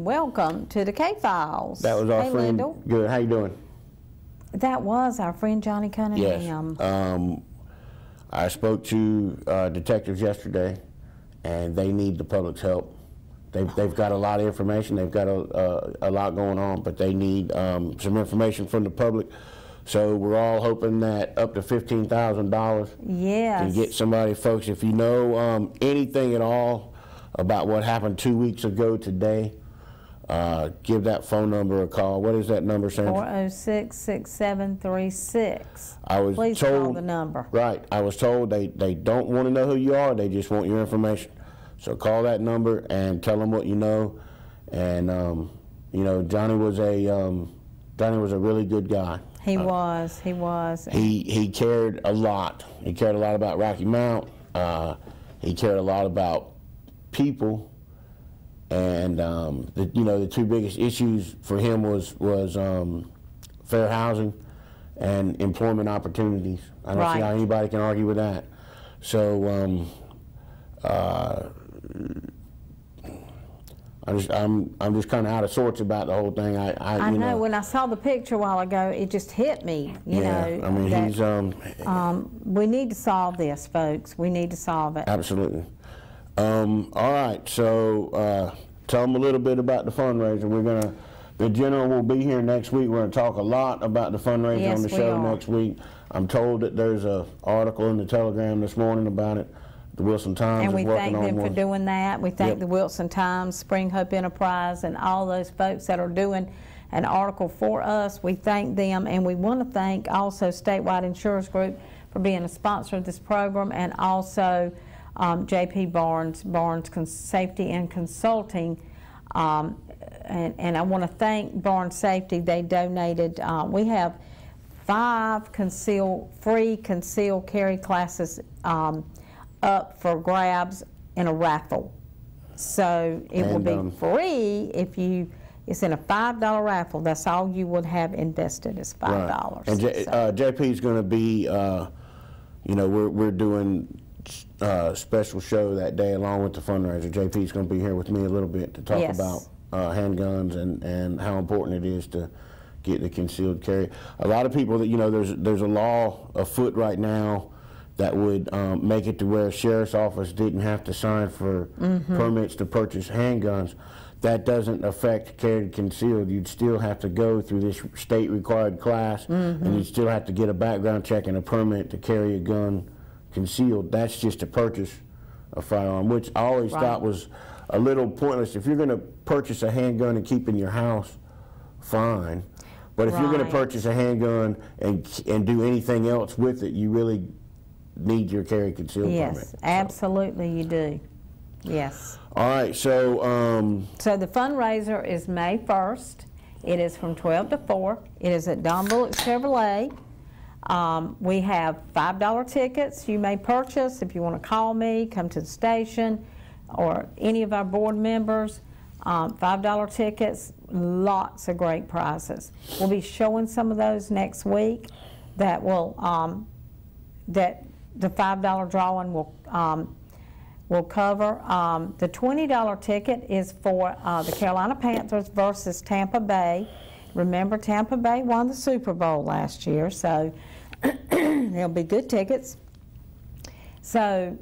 and welcome to the K-Files. That was our friend. Lyndall. Good. How you doing? That was our friend Johnny Cunningham. Yes. I spoke to detectives yesterday, and they need the public's help. They've got a lot of information. They've got a lot going on, but they need some information from the public. So we're all hoping that up to $15,000 can get somebody. Folks, if you know anything at all about what happened 2 weeks ago today, give that phone number a call. What is that number, Sandra? 406-6736. I was Please told, call the number. Right. I was told they don't want to know who you are. They just want your information. So call that number and tell them what you know. And you know, Johnny was a really good guy. He was. He cared a lot. He cared a lot about Rocky Mount. He cared a lot about people. And the two biggest issues for him was fair housing and employment opportunities. I don't see how anybody can argue with that. So I'm just kind of out of sorts about the whole thing. I know when I saw the picture a while ago, it just hit me. You know, I mean, he's we need to solve this, folks. We need to solve it. Absolutely. All right, so tell them a little bit about the fundraiser. The general will be here next week. We're going to talk a lot about the fundraiser on the show next week. I'm told that there's an article in the Telegram this morning about it. The Wilson Times and we is working thank them on for doing that. We thank the Wilson Times, Spring Hope Enterprise, and all those folks that are doing an article for us. We thank them, and we want to thank also Statewide Insurance Group for being a sponsor of this program, and also J.P. Barnes Safety and Consulting. And I want to thank Barnes Safety. They donated, we have 5 free concealed carry classes up for grabs in a raffle. So it will be free if it's in a $5 raffle. That's all you would have invested is $5. Right. And JP's going to be, we're doing a special show that day along with the fundraiser. JP's going to be here with me a little bit to talk about handguns and how important it is to get the concealed carry. A lot of people that, there's a law afoot right now that would make it to where a sheriff's office didn't have to sign for permits to purchase handguns. That doesn't affect carried concealed. You'd still have to go through this state-required class, and you'd still have to get a background check and a permit to carry a gun concealed. That's just to purchase a firearm, which I always thought was a little pointless. If you're going to purchase a handgun and keep in your house, fine. But if you're going to purchase a handgun and do anything else with it, you really need your carry concealed permit. Yes, absolutely you do. Yes. All right, so so the fundraiser is May 1st. It is from 12 to 4. It is at Don Bullock Chevrolet. We have $5 tickets you may purchase if you want to call me, come to the station, or any of our board members. $5 tickets, lots of great prizes. We'll be showing some of those next week that will that the $5 drawing will cover. The $20 ticket is for the Carolina Panthers versus Tampa Bay. Remember, Tampa Bay won the Super Bowl last year, so there'll be good tickets. So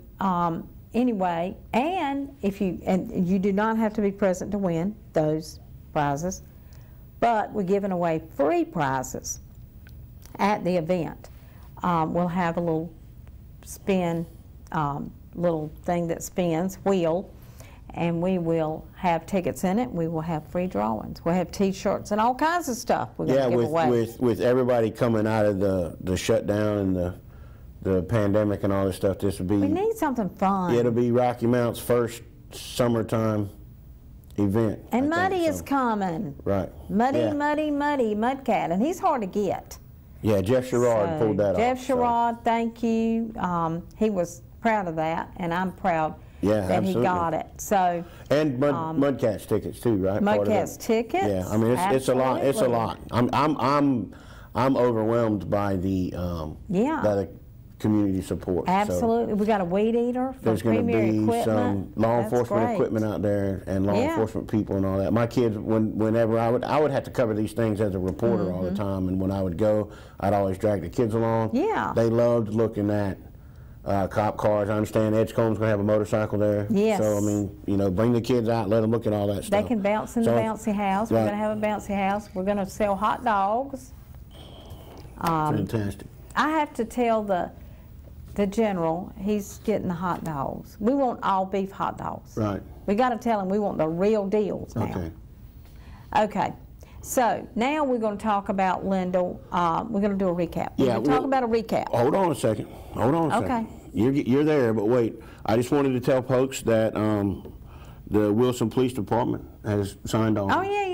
anyway, and you do not have to be present to win those prizes, but we're giving away free prizes at the event. We'll have a little spin, little thing that spins, wheel, and we will have tickets in it. We will have free drawings. We'll have T-shirts and all kinds of stuff we're going to give away. with everybody coming out of the shutdown and the pandemic and all this stuff, this would be... We need something fun. It'll be Rocky Mount's first summertime event. And Muddy is coming. Right. Muddy, Mudcat, and he's hard to get. Yeah, Jeff Sherrod pulled that off. Jeff Sherrod, thank you. He was proud of that, and I'm proud that he got it. So and Mudcats tickets too, right? Mudcats tickets. Yeah, I mean it's a lot. It's a lot. I'm overwhelmed by the community support. Absolutely. We got a weed eater for there's going to Premier be Equipment. some law enforcement equipment out there and law enforcement people and all that. My kids, whenever I would have to cover these things as a reporter all the time, and when I would go, I'd always drag the kids along. Yeah. They loved looking at cop cars. I understand Edgecomb's going to have a motorcycle there. Yes. So, I mean, you know, bring the kids out, let them look at all that stuff. They can bounce in the bouncy house. We're going to have a bouncy house. We're going to sell hot dogs. Fantastic. I have to tell the general he's getting the hot dogs. We want all beef hot dogs. Right. We got to tell him we want the real deals now. Okay. Okay. So now we're going to talk about Linda. We're going to do a recap. We're going to talk about a recap. Hold on a second. Hold on a second. You're there, but wait. I just wanted to tell folks that the Wilson Police Department has signed on. Oh, yeah.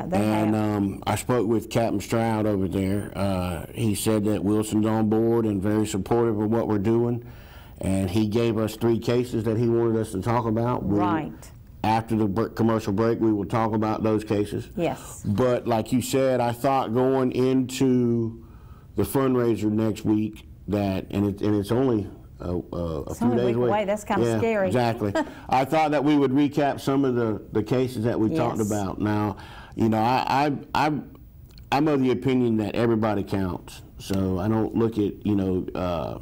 They have. I spoke with Captain Stroud over there. He said that Wilson's on board and very supportive of what we're doing. And he gave us 3 cases that he wanted us to talk about. Right. After the commercial break, we will talk about those cases. Yes. But like you said, I thought going into the fundraiser next week that, and it's only a few days away. That's kind of scary. Exactly. I thought that we would recap some of the cases that we talked about. Now, you know, I'm of the opinion that everybody counts. So I don't look at, you know,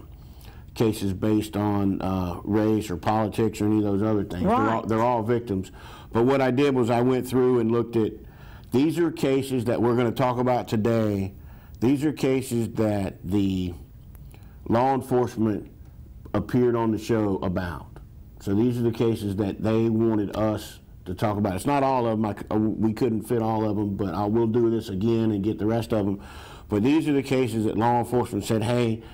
cases based on race or politics or any of those other things. Right. They're all victims. But what I did was I went through and looked at, these are cases that we're going to talk about today. These are cases that the law enforcement appeared on the show about. So these are the cases that they wanted us to talk about. It's not all of them. We couldn't fit all of them, but I will do this again and get the rest of them. But these are the cases that law enforcement said, hey,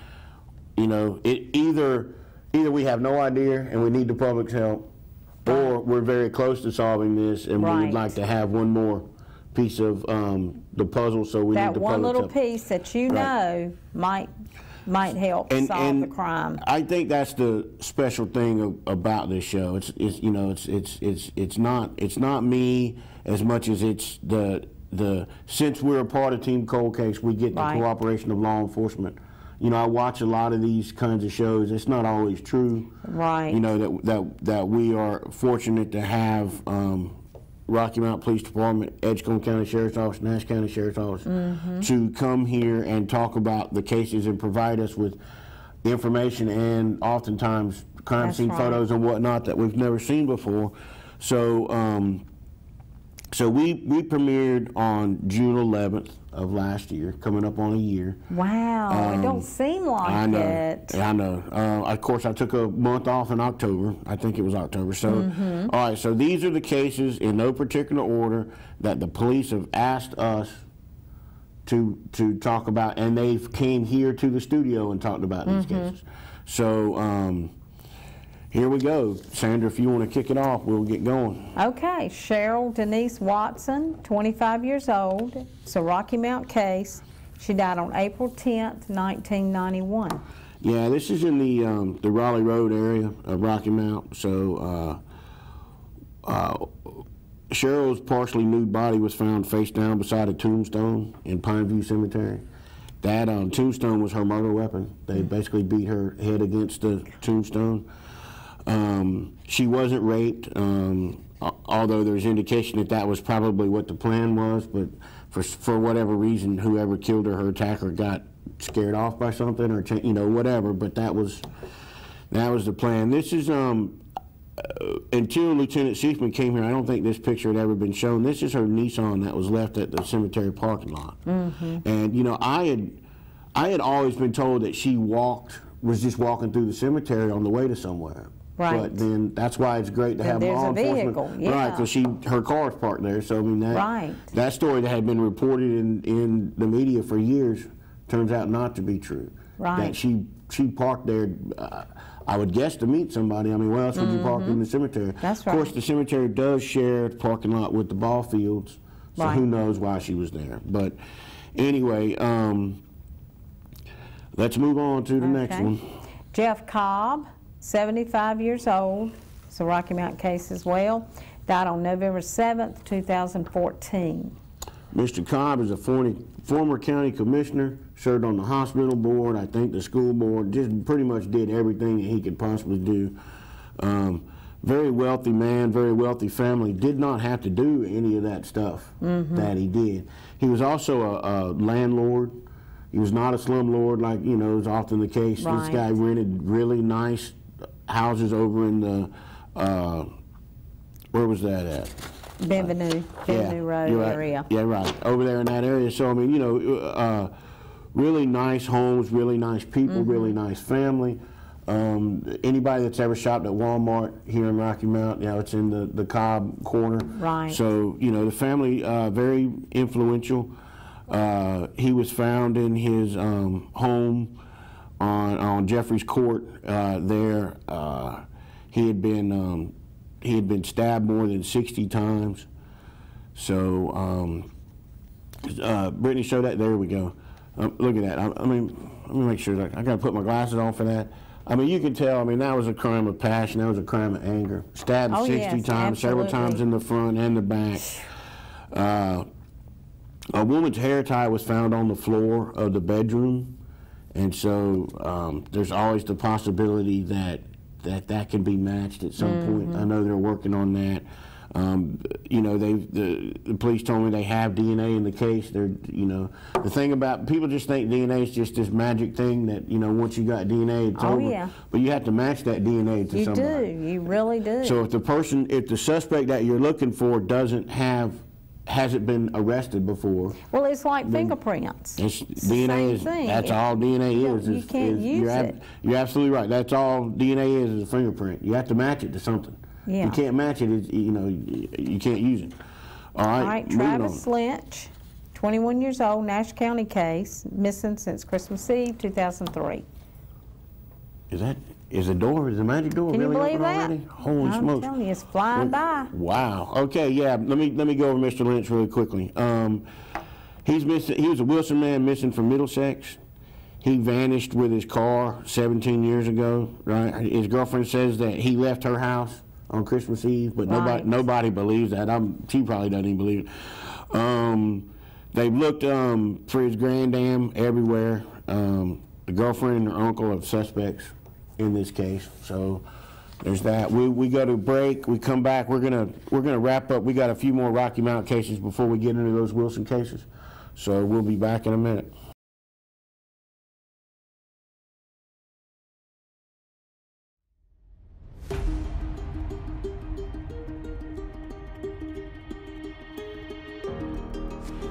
you know, either we have no idea and we need the public's help, or we're very close to solving this and we would like to have one more piece of the puzzle, so we need the public's help. That one little piece that you know might help solve the crime. I think that's the special thing about this show. It's you know, it's not me as much as it's the since we're a part of Team Cold Case, we get the cooperation of law enforcement. You know, I watch a lot of these kinds of shows. It's not always true. Right. You know, that we are fortunate to have Rocky Mount Police Department, Edgecombe County Sheriff's Office, Nash County Sheriff's Office to come here and talk about the cases and provide us with information and oftentimes crime scene photos and whatnot that we've never seen before. So so we premiered on June 11th of last year, coming up on a year. Wow, it don't seem like it. I know. Of course, I took a month off in October. I think it was October. So, all right, so these are the cases in no particular order that the police have asked us to talk about, and they came here to the studio and talked about these cases. So, here we go. Sandra, if you want to kick it off, we'll get going. Okay. Cheryl Denise Watson, 25 years old. It's a Rocky Mount case. She died on April 10th, 1991. Yeah, this is in the Raleigh Road area of Rocky Mount. So Cheryl's partially nude body was found face down beside a tombstone in Pineview Cemetery. That tombstone was her murder weapon. They basically beat her head against the tombstone. She wasn't raped, although there's indication that that was probably what the plan was, but for whatever reason, whoever killed her, her attacker got scared off by something or, you know, whatever, but that was the plan. This is, until Lieutenant Seifman came here, I don't think this picture had ever been shown. This is her Nissan that was left at the cemetery parking lot. And, you know, I had always been told that she was just walking through the cemetery on the way to somewhere. Right. But then that's why it's great to have law enforcement. Right, because her car's parked there. So I mean that story that had been reported in the media for years turns out not to be true. Right. That she parked there, I would guess, to meet somebody. I mean, where else would you park in the cemetery? That's right. Of course, the cemetery does share the parking lot with the ball fields, so who knows why she was there. But anyway, let's move on to the next one. Jeff Cobb, 75 years old. It's a Rocky Mount case as well. Died on November 7th, 2014. Mr. Cobb is a former county commissioner, served on the hospital board, I think the school board, just pretty much did everything that he could possibly do. Very wealthy man, very wealthy family, did not have to do any of that stuff that he did. He was also a landlord. He was not a slumlord like, you know, is often the case. Right. This guy rented really nice houses over in the, where was that at? Benvenue Road area. Yeah, right, over there in that area. So, I mean, you know, really nice homes, really nice people, really nice family. Anybody that's ever shopped at Walmart here in Rocky Mount, you know, it's in the Cobb corner. Right. So, you know, the family, very influential. He was found in his home on Jeffries Court there. He had been stabbed more than 60 times. So, Brittany, show that. There we go. Look at that. I mean, let me make sure. I got to put my glasses on for that. I mean, you can tell. I mean, that was a crime of passion. That was a crime of anger. Stabbed 60 times, several times in the front and the back. A woman's hair tie was found on the floor of the bedroom, and so there's always the possibility that can be matched at some point. I know they're working on that. You know, the police told me they have DNA in the case. They're, you know, the thing about people just think DNA is just this magic thing that, you know, once you got DNA, it's over. Yeah. But you have to match that DNA to somebody. You do. You really do. So if the suspect that you're looking for hasn't been arrested before. Well, it's like fingerprints. DNA is, that's all DNA is. You can't use it. You're absolutely right. That's all DNA is a fingerprint. You have to match it to something. Yeah. You can't match it, you know, you can't use it. All right, Travis Lynch, 21 years old, Nash County case, missing since Christmas Eve, 2003. Is the magic door really open already? Holy smokes. I'm telling you, it's flying by. Wow. Okay, yeah, let me go over Mr. Lynch really quickly. He was a Wilson man missing from Middlesex. He vanished with his car 17 years ago, right? His girlfriend says that he left her house on Christmas Eve, but nobody believes that. She probably doesn't even believe it. They've looked for his granddam everywhere. The girlfriend and her uncle are suspects in this case. So there's that. We go to break. We come back. We're gonna wrap up. We got a few more Rocky Mount cases before we get into those Wilson cases. So we'll be back in a minute.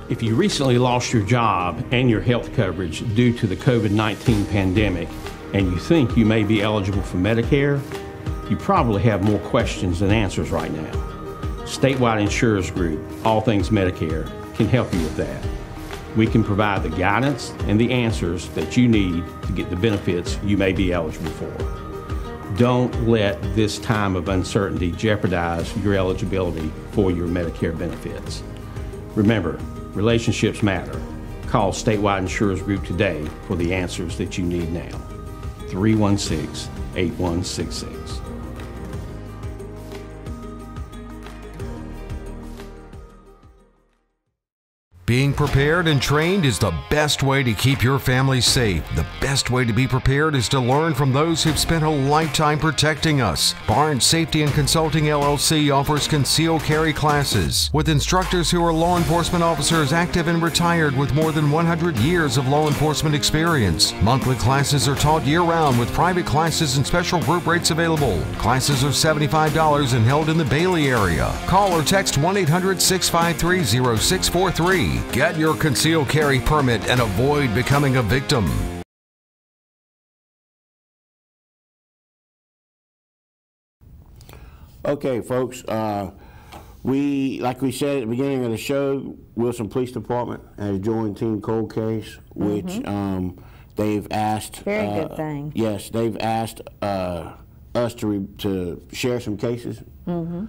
If you recently lost your job and your health coverage due to the COVID-19 pandemic and you think you may be eligible for Medicare, you probably have more questions than answers right now. Statewide Insurers Group, All Things Medicare, can help you with that. We can provide the guidance and the answers that you need to get the benefits you may be eligible for. Don't let this time of uncertainty jeopardize your eligibility for your Medicare benefits. Remember, relationships matter. Call Statewide Insurers Group today for the answers that you need now. 316-8166. Being prepared and trained is the best way to keep your family safe. The best way to be prepared is to learn from those who've spent a lifetime protecting us. Barnes Safety and Consulting LLC offers concealed carry classes with instructors who are law enforcement officers active and retired with more than 100 years of law enforcement experience. Monthly classes are taught year-round with private classes and special group rates available. Classes are $75 and held in the Bailey area. Call or text 1-800-653-0643. Get your concealed carry permit and avoid becoming a victim. Okay, folks, like we said at the beginning of the show, Wilson Police Department has joined Team Cold Case, which they've asked. Very good thing. Yes, they've asked us to share some cases to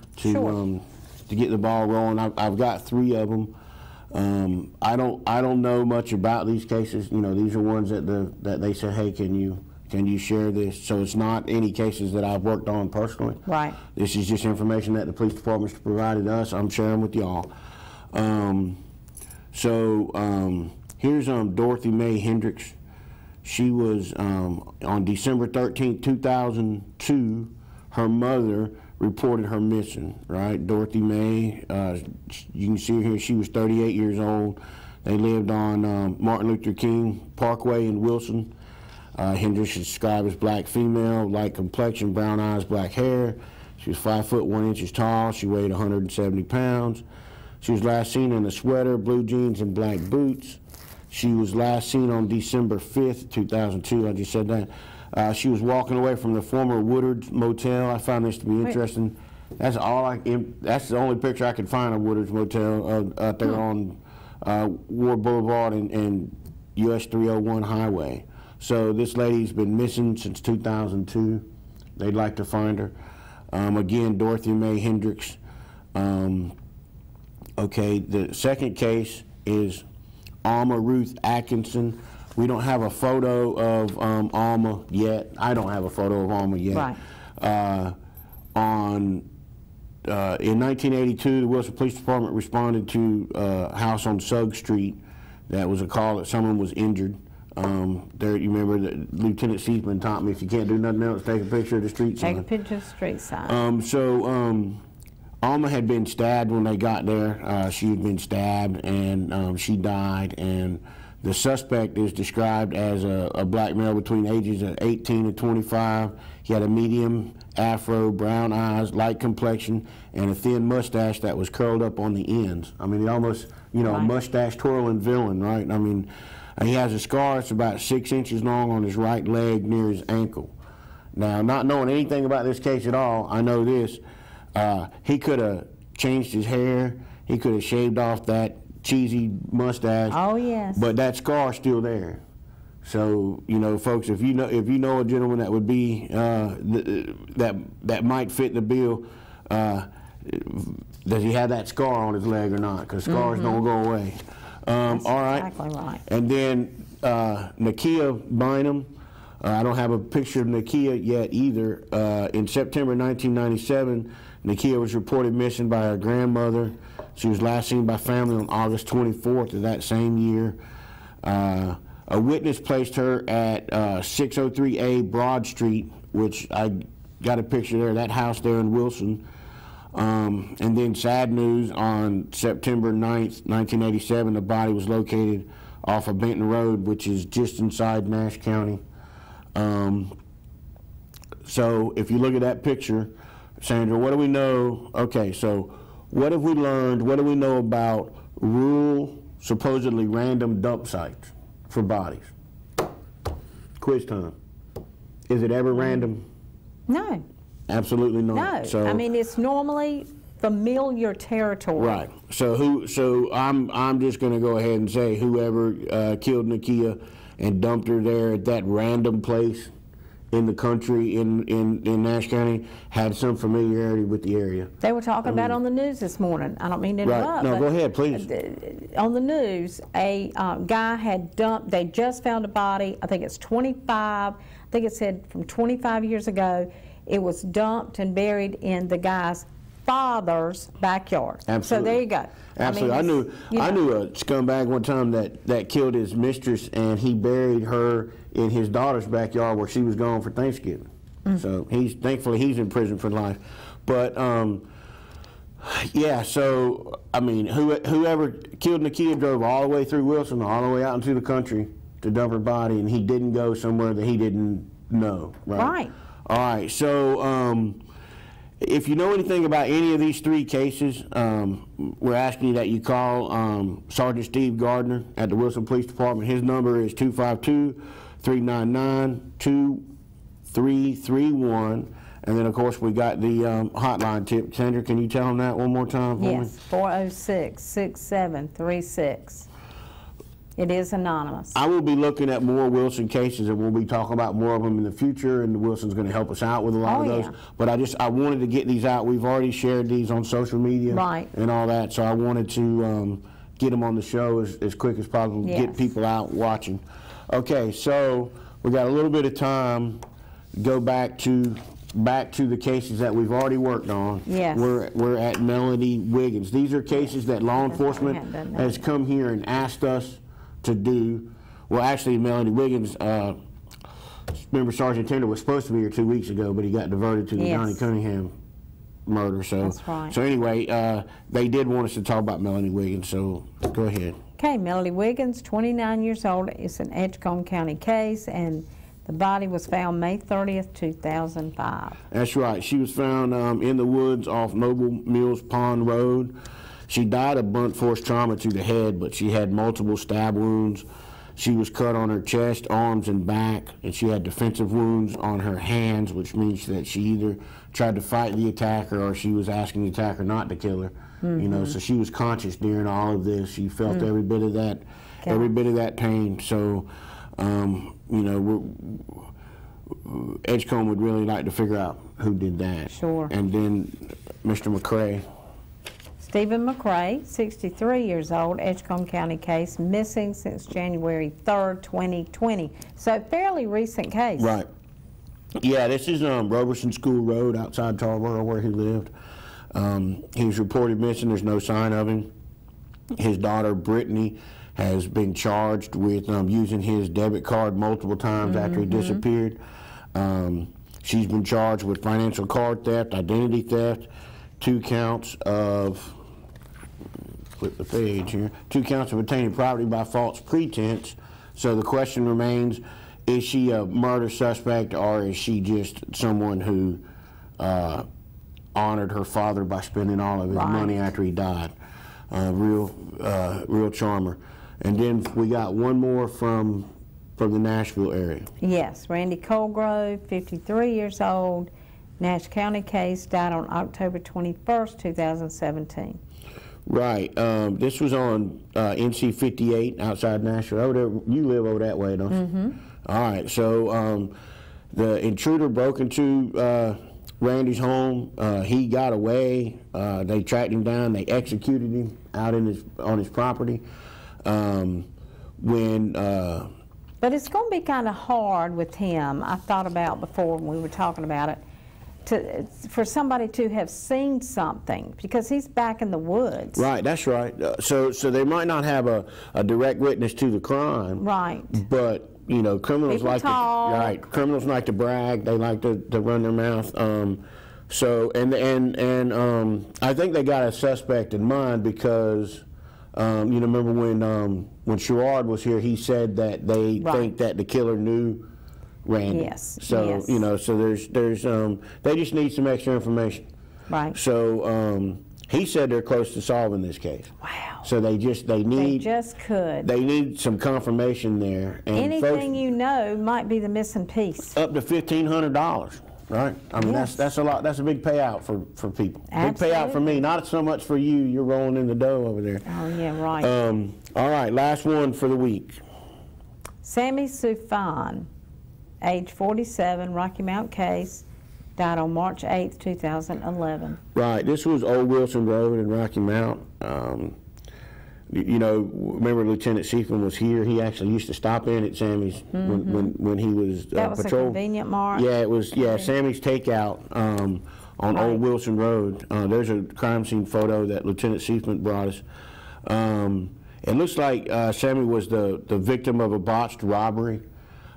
get the ball rolling. I've got 3 of them. I don't know much about these cases. You know, these are ones that they said, hey, can you share this? So it's not any cases that I've worked on personally. Right. This is just information that the police department's provided us. I'm sharing with y'all. So here's Dorothy Mae Hendricks. She was on December 13th, 2002. Her mother reported her missing. Right, Dorothy Mae. You can see her here. She was 38 years old. They lived on Martin Luther King Parkway in Wilson. Hendricks is described as black female, light complexion, brown eyes, black hair. She was 5 foot 1 inches tall. She weighed 170 pounds. She was last seen in a sweater, blue jeans, and black boots. She was last seen on December 5th, 2002. I just said that. She was walking away from the former Woodard's Motel. I found this to be interesting. That's that's the only picture I could find of Woodard's Motel out there on Ward Boulevard and US 301 Highway. So this lady's been missing since 2002. They'd like to find her. Again, Dorothy Mae Hendricks. Okay, the second case is Alma Ruth Atkinson. We don't have a photo of Alma yet. I don't have a photo of Alma yet. Right. In 1982, the Wilson Police Department responded to a house on Sugg Street. That was a call that someone was injured. There, you remember that Lieutenant Seaman taught me if you can't do nothing else, take a picture of the street sign. Take a picture of the street sign. Alma had been stabbed when they got there. She had been stabbed and she died. And the suspect is described as a black male between ages of 18 and 25. He had a medium afro, brown eyes, light complexion, and a thin mustache that was curled up on the ends. I mean, he almost, you know, right. A mustache twirling villain, right? I mean, he has a scar that's about 6 inches long on his right leg near his ankle. Now, not knowing anything about this case at all, I know this. He could have changed his hair. He could have shaved off that cheesy mustache. Oh yes. But that scar's still there. So, you know, folks, if you know a gentleman that would be that might fit the bill, does he have that scar on his leg or not? Because scars don't go away. That's all right. Exactly right. And then Nakia Bynum. I don't have a picture of Nakia yet either. In September 1997, Nakia was reported missing by her grandmother. She was last seen by family on August 24th of that same year. A witness placed her at 603A Broad Street, which I got a picture there, that house there in Wilson. And then sad news, on September 9th, 1987, the body was located off of Benton Road, which is just inside Nash County. So if you look at that picture, Sandra, what do we know? Okay, so what have we learned? What do we know about rural, supposedly random dump sites for bodies? Quiz time. Is it ever random? No. Absolutely not. No. So, I mean, it's normally familiar territory. Right. So I'm just going to go ahead and say whoever killed Nakia and dumped her there at that random place in the country in Nash County had some familiarity with the area. They were talking about on the news this morning. I don't mean to interrupt. Right. No, go ahead, please. On the news, a guy had dumped, they just found a body, I think it's 25, I think it said from 25 years ago. It was dumped and buried in the guy's father's backyard. Absolutely. So there you go. Absolutely. I knew a scumbag one time that killed his mistress, and he buried her in his daughter's backyard where she was gone for Thanksgiving. So thankfully he's in prison for life. But yeah, so I mean, whoever killed Nakia drove all the way through Wilson, all the way out into the country to dump her body, and he didn't go somewhere that he didn't know. Right. All right. So if you know anything about any of these three cases, we're asking you that you call Sergeant Steve Gardner at the Wilson Police Department. His number is 252-399-2331. And then, of course, we got the hotline tip. Sandra, can you tell them that one more time for me? Yes, 406-6736. It is anonymous. I will be looking at more Wilson cases, and we'll be talking about more of them in the future, and Wilson's going to help us out with a lot of those. Yeah. But I wanted to get these out. We've already shared these on social media and all that, so I wanted to get them on the show as quick as possible, get people out watching. Okay, so we got a little bit of time to go back to back to the cases that we've already worked on. Yes. We're at Melanie Wiggins. These are cases that law enforcement has come here and asked us to do. Well, actually, Melanie Wiggins, remember Sergeant Tender was supposed to be here 2 weeks ago, but he got diverted to the Johnny Cunningham murder. So, that's right. So anyway, they did want us to talk about Melanie Wiggins, so go ahead. Okay, Melanie Wiggins, 29 years old. It's an Edgecombe County case, and the body was found May 30th, 2005. That's right. She was found in the woods off Noble Mills Pond Road. She died of blunt force trauma to the head, but she had multiple stab wounds. She was cut on her chest, arms, and back, and she had defensive wounds on her hands, which means that she either tried to fight the attacker or she was asking the attacker not to kill her. You know, so she was conscious during all of this. She felt every bit of that, pain. So, you know, Edgecombe would really like to figure out who did that. Sure. And then Mr. McCrae. Stephen McCrae, 63 years old, Edgecombe County case, missing since January 3rd, 2020. So fairly recent case. Right. Yeah, this is Roberson School Road outside Tarboro where he lived. He was reported missing. There's no sign of him. His daughter, Brittany, has been charged with using his debit card multiple times after he disappeared. She's been charged with financial card theft, identity theft, 2 counts of, flip the page here, 2 counts of obtaining property by false pretense. So the question remains, is she a murder suspect or is she just someone who honored her father by spending all of his money after he died? Real charmer. And then we got one more from the Nashville area. Yes, Randy Colgrove, 53 years old, Nash County case, died on October 21st, 2017. Right. This was on NC 58 outside Nashville. Over there, you live over that way, don't you? All right. So the intruder broke into Randy's home. He got away. They tracked him down. They executed him out on his property. But it's going to be kind of hard with him. I thought about before when we were talking about it, for somebody to have seen something, because he's back in the woods. Right, that's right. So they might not have a direct witness to the crime. Right. But you know, criminals like to brag. They like to run their mouth. So I think they got a suspect in mind because you know, remember when Sherrod was here, he said that they think that the killer knew Randy. Yes. So you know, so there's they just need some extra information. Right. So he said they're close to solving this case. Wow. So they need some confirmation there. And anything folks, you know might be the missing piece. up to $1,500, right? I mean, that's a lot. That's a big payout for people. Absolutely. Big payout for me, not so much for you. You're rolling in the dough over there. Oh yeah, right. All right, last one for the week. Sammy Soufan, age 47, Rocky Mount case, died on March 8th, 2011. Right, this was Old Wilson Road in Rocky Mount. You know, remember Lieutenant Seifman was here. He actually used to stop in at Sammy's when he was that was patrol. A convenient mart. Yeah, it was. Yeah, Sammy's Takeout on Old Wilson Road. There's a crime scene photo that Lieutenant Seifman brought us. It looks like Sammy was the victim of a botched robbery.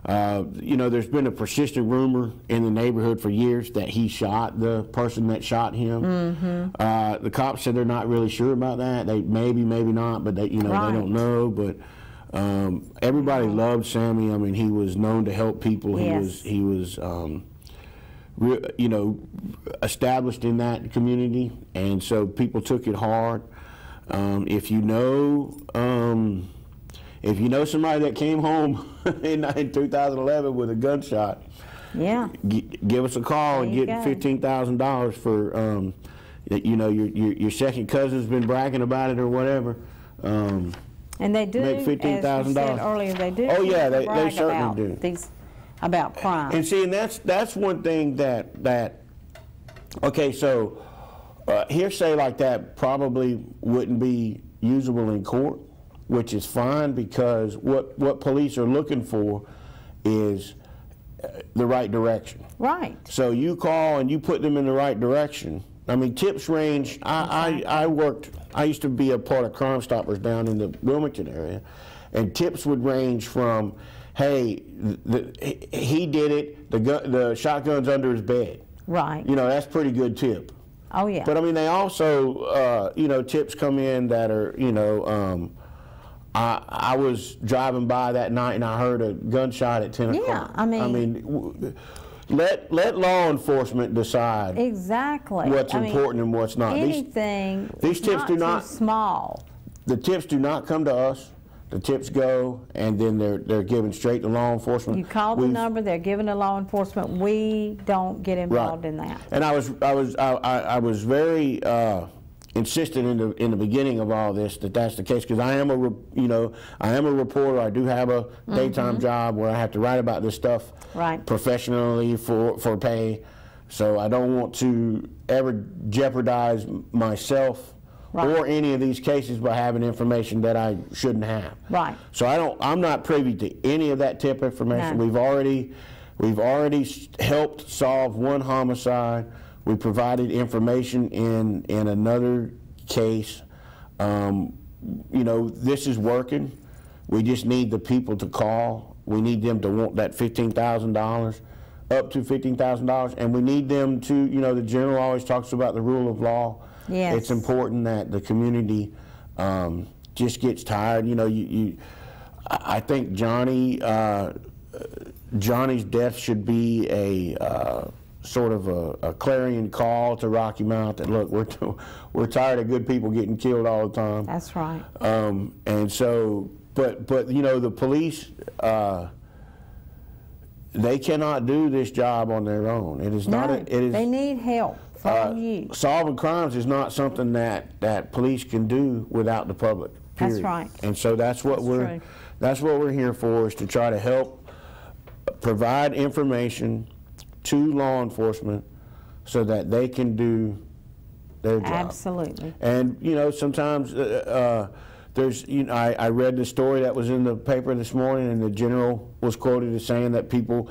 You know, there's been a persistent rumor in the neighborhood for years that he shot the person that shot him. The cops said they're not really sure about that. They maybe not, but they, you know, they don't know. But everybody loved Sammy. I mean, he was known to help people. Yes. He was you know, established in that community, and so people took it hard. If you know somebody that came home in 2011 with a gunshot, give us a call and get $15,000 for, you know, your second cousin's been bragging about it or whatever. And they do, make $15,000. as you said earlier, they do. Oh yeah, they certainly about do. About crime. And see, and that's one thing that okay, so hearsay like that probably wouldn't be usable in court, which is fine, because what police are looking for is the right direction. Right. So you call and you put them in the right direction. I mean, tips range. I used to be a part of Crime Stoppers down in the Wilmington area, and tips would range from, hey, he did it, the shotgun's under his bed. Right. You know, that's a pretty good tip. Oh, yeah. But I mean, they also, you know, tips come in that are, you know, I was driving by that night and I heard a gunshot at 10 o'clock. Yeah, I mean, let law enforcement decide exactly what's important and what's not. Anything. These tips do not too small. The tips do not come to us. The tips go, and then they're given straight to law enforcement. You call the number, they're given to law enforcement. We don't get involved in that. And I was very insistent in the beginning of all this that that's the case, because I am a reporter. I do have a daytime job where I have to write about this stuff professionally for pay. So I don't want to ever jeopardize myself or any of these cases by having information that I shouldn't have. Right. So I'm not privy to any of that tip information. No. We've already helped solve one homicide. We provided information in another case. You know, this is working. We just need the people to call. We need them to want that $15,000, up to $15,000, and we need them to, you know, the general always talks about the rule of law. Yes. It's important that the community just gets tired. You know, I think Johnny's death should be a sort of a clarion call to Rocky Mount that, look, we're tired of good people getting killed all the time. That's right. And so, but you know, the police, they cannot do this job on their own. It is not. They need help. Solving crimes is not something that police can do without the public. Period. That's right. And so that's what we're here for, is to try to help provide information to law enforcement so that they can do their job. Absolutely. And you know, sometimes there's, you know, I read the story that was in the paper this morning, and the general was quoted as saying that people,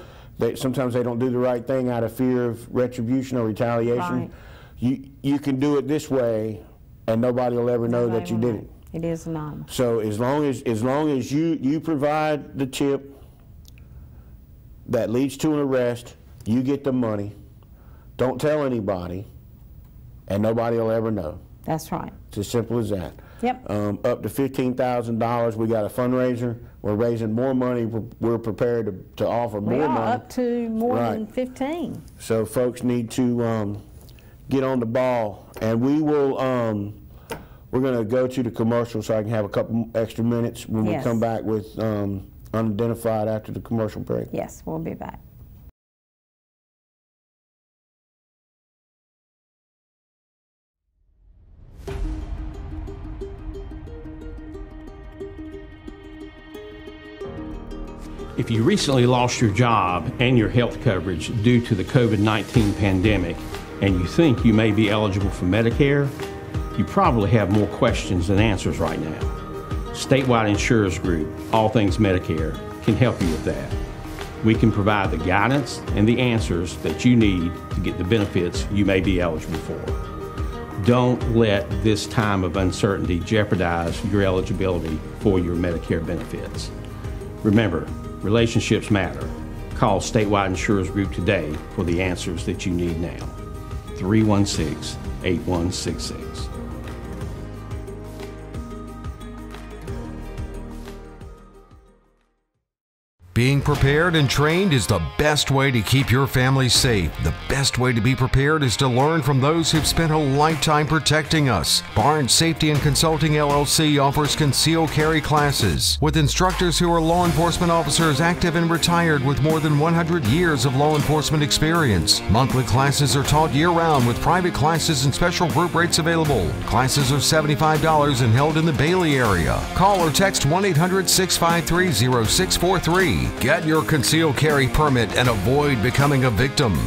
sometimes they don't do the right thing out of fear of retribution or retaliation. Right. You can do it this way, and nobody will ever know that you did it. It is anonymous. So as long as you provide the tip that leads to an arrest, you get the money. Don't tell anybody, and nobody will ever know. That's right. It's as simple as that. Yep. Up to $15,000. We got a fundraiser. We're raising more money. We're prepared to offer more money. Up to more than 15. So folks need to get on the ball, and we will. We're going to go to the commercial so I can have a couple extra minutes when we come back with Unidentified after the commercial break. Yes, we'll be back. If you recently lost your job and your health coverage due to the COVID-19 pandemic, and you think you may be eligible for Medicare, you probably have more questions than answers right now. Statewide Insurers Group, All Things Medicare, can help you with that. We can provide the guidance and the answers that you need to get the benefits you may be eligible for. Don't let this time of uncertainty jeopardize your eligibility for your Medicare benefits. Remember, relationships matter. Call Statewide Insurers Group today for the answers that you need now. 316-8166. Being prepared and trained is the best way to keep your family safe. The best way to be prepared is to learn from those who've spent a lifetime protecting us. Barnes Safety and Consulting LLC offers concealed carry classes with instructors who are law enforcement officers active and retired with more than 100 years of law enforcement experience. Monthly classes are taught year-round with private classes and special group rates available. Classes are $75 and held in the Bailey area. Call or text 1-800-653-0643. Get your concealed carry permit and avoid becoming a victim.